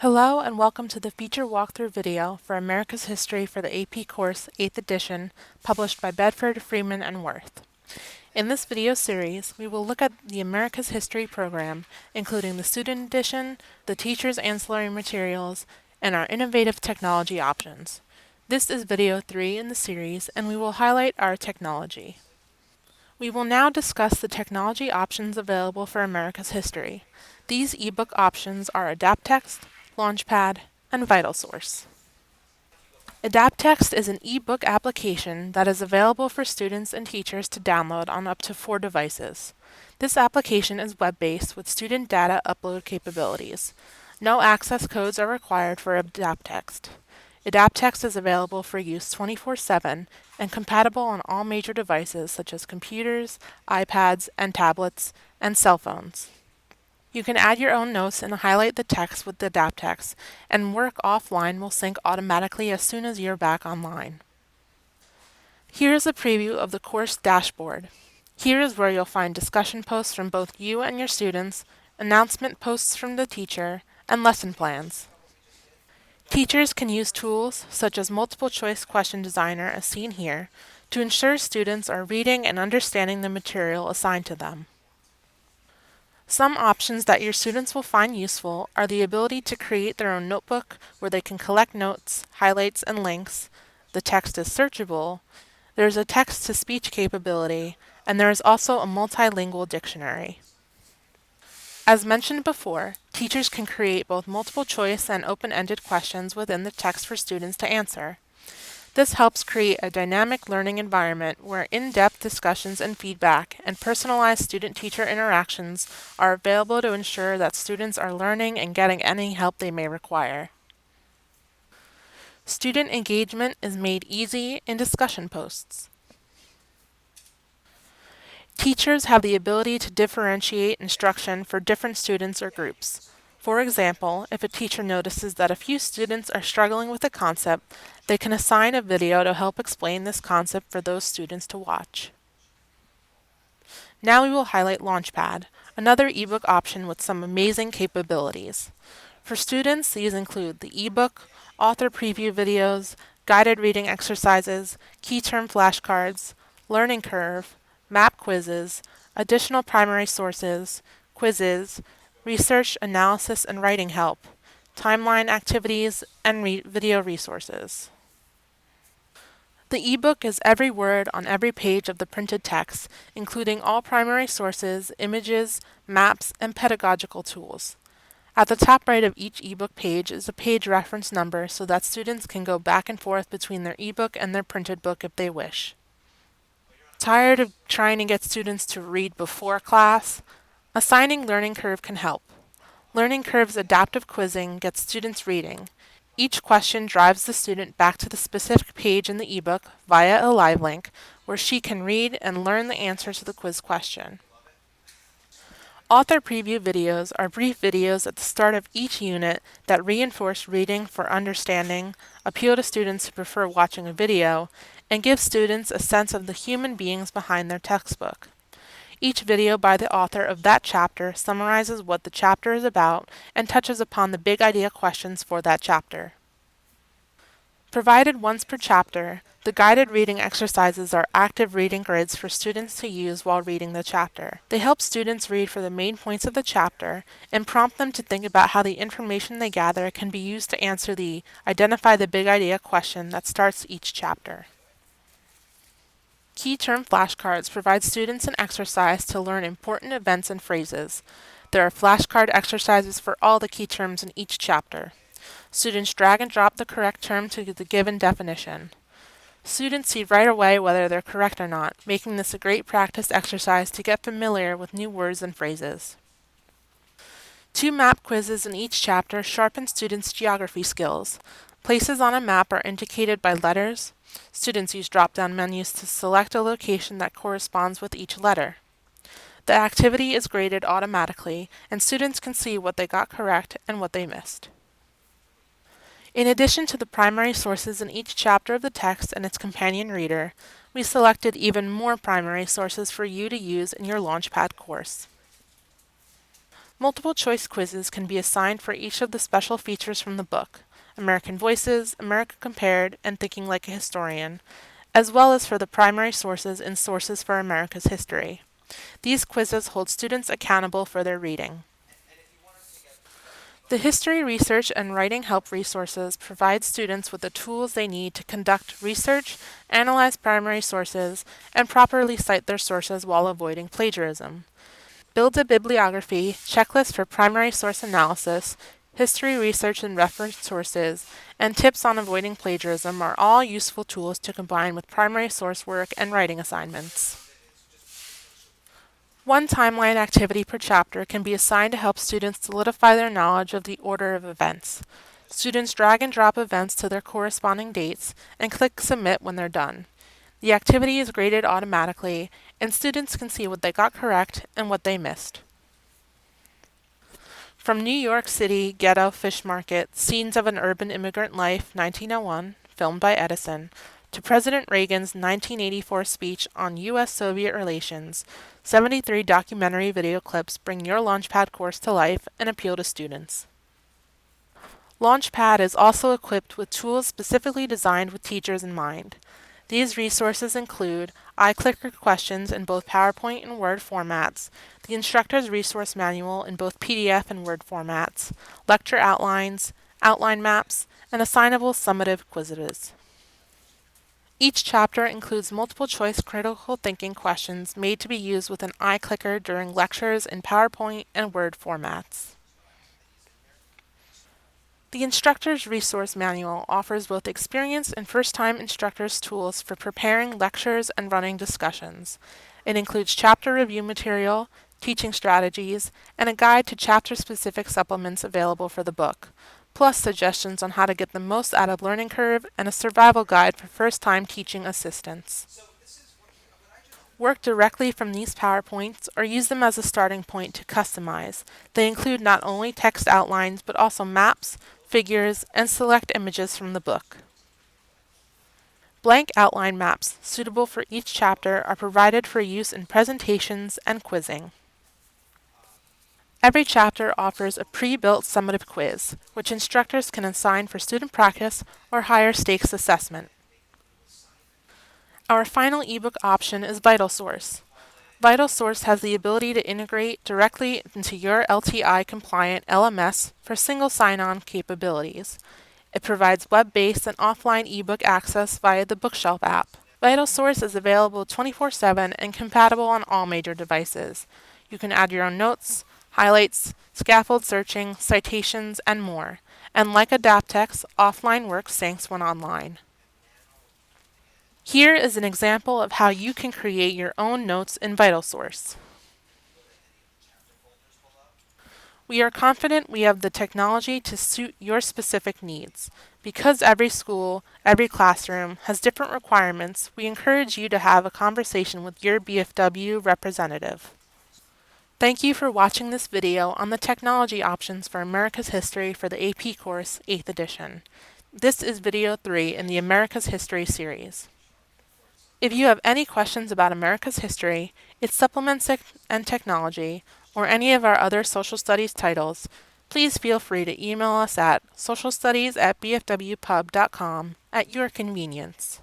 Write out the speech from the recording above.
Hello and welcome to the feature walkthrough video for America's History for the AP course 8th edition, published by Bedford, Freeman, and Worth. In this video series, we will look at the America's History program, including the student edition, the teacher's ancillary materials, and our innovative technology options. This is video 3 in the series, and we will highlight our technology. We will now discuss the technology options available for America's History. These ebook options are AdaptText, Launchpad, and VitalSource. AdaptText is an ebook application that is available for students and teachers to download on up to 4 devices. This application is web-based with student data upload capabilities. No access codes are required for AdaptText. AdaptText is available for use 24/7 and compatible on all major devices such as computers, iPads, and tablets, and cell phones. You can add your own notes and highlight the text with the AdaptText, and work offline will sync automatically as soon as you're back online. Here is a preview of the course dashboard. Here is where you'll find discussion posts from both you and your students, announcement posts from the teacher, and lesson plans. Teachers can use tools such as Multiple Choice Question Designer, as seen here, to ensure students are reading and understanding the material assigned to them. Some options that your students will find useful are the ability to create their own notebook where they can collect notes, highlights, and links. The text is searchable. There's a text-to-speech capability, and there is also a multilingual dictionary. As mentioned before, teachers can create both multiple choice and open-ended questions within the text for students to answer. This helps create a dynamic learning environment where in-depth discussions and feedback and personalized student-teacher interactions are available to ensure that students are learning and getting any help they may require. Student engagement is made easy in discussion posts. Teachers have the ability to differentiate instruction for different students or groups. For example, if a teacher notices that a few students are struggling with a concept, they can assign a video to help explain this concept for those students to watch. Now we will highlight Launchpad, another ebook option with some amazing capabilities. For students, these include the ebook, author preview videos, guided reading exercises, key term flashcards, learning curve, map quizzes, additional primary sources, quizzes, research, analysis, and writing help, timeline activities, and video resources. The ebook is every word on every page of the printed text, including all primary sources, images, maps, and pedagogical tools. At the top right of each ebook page is a page reference number so that students can go back and forth between their ebook and their printed book if they wish. Tired of trying to get students to read before class? Assigning Learning Curve can help. Learning Curve's adaptive quizzing gets students reading. Each question drives the student back to the specific page in the ebook via a live link, where she can read and learn the answer to the quiz question. Author preview videos are brief videos at the start of each unit that reinforce reading for understanding, appeal to students who prefer watching a video, and give students a sense of the human beings behind their textbook. Each video by the author of that chapter summarizes what the chapter is about and touches upon the big idea questions for that chapter. Provided once per chapter, the guided reading exercises are active reading grids for students to use while reading the chapter. They help students read for the main points of the chapter and prompt them to think about how the information they gather can be used to answer the identify the big idea question that starts each chapter. Key term flashcards provide students an exercise to learn important events and phrases. There are flashcard exercises for all the key terms in each chapter. Students drag and drop the correct term to the given definition. Students see right away whether they're correct or not, making this a great practice exercise to get familiar with new words and phrases. 2 map quizzes in each chapter sharpen students' geography skills. Places on a map are indicated by letters. Students use drop-down menus to select a location that corresponds with each letter. The activity is graded automatically, and students can see what they got correct and what they missed. In addition to the primary sources in each chapter of the text and its companion reader, we selected even more primary sources for you to use in your Launchpad course. Multiple choice quizzes can be assigned for each of the special features from the book: American Voices, America Compared, and Thinking Like a Historian, as well as for the primary sources and sources for America's history. These quizzes hold students accountable for their reading. The History Research and Writing Help resources provide students with the tools they need to conduct research, analyze primary sources, and properly cite their sources while avoiding plagiarism. Build a bibliography, checklist for primary source analysis, history research and reference sources, and tips on avoiding plagiarism are all useful tools to combine with primary source work and writing assignments. One timeline activity per chapter can be assigned to help students solidify their knowledge of the order of events. Students drag and drop events to their corresponding dates and click Submit when they're done. The activity is graded automatically, and students can see what they got correct and what they missed. From New York City Ghetto Fish Market, Scenes of an Urban Immigrant Life, 1901, filmed by Edison, to President Reagan's 1984 speech on U.S.-Soviet relations, 73 documentary video clips bring your Launchpad course to life and appeal to students. Launchpad is also equipped with tools specifically designed with teachers in mind. These resources include iClicker questions in both PowerPoint and Word formats, the instructor's resource manual in both PDF and Word formats, lecture outlines, outline maps, and assignable summative quizzes. Each chapter includes multiple-choice critical thinking questions made to be used with an iClicker during lectures in PowerPoint and Word formats. The Instructor's Resource Manual offers both experienced and first-time instructors tools for preparing lectures and running discussions. It includes chapter review material, teaching strategies, and a guide to chapter-specific supplements available for the book, plus suggestions on how to get the most out of learning curve and a survival guide for first-time teaching assistants. Work directly from these PowerPoints or use them as a starting point to customize. They include not only text outlines but also maps, figures, and select images from the book. Blank outline maps suitable for each chapter are provided for use in presentations and quizzing. Every chapter offers a pre-built summative quiz, which instructors can assign for student practice or higher stakes assessment. Our final ebook option is VitalSource. VitalSource has the ability to integrate directly into your LTI-compliant LMS for single sign-on capabilities. It provides web-based and offline ebook access via the Bookshelf app. VitalSource is available 24/7 and compatible on all major devices. You can add your own notes, highlights, scaffold searching, citations, and more. And like Adaptex, offline work syncs when online. Here is an example of how you can create your own notes in VitalSource. We are confident we have the technology to suit your specific needs. Because every school, every classroom has different requirements, we encourage you to have a conversation with your BFW representative. Thank you for watching this video on the technology options for America's History for the AP course, 8th edition. This is video 3 in the America's History series. If you have any questions about America's history, its supplements and technology, or any of our other social studies titles, please feel free to email us at socialstudies@bfwpub.com at your convenience.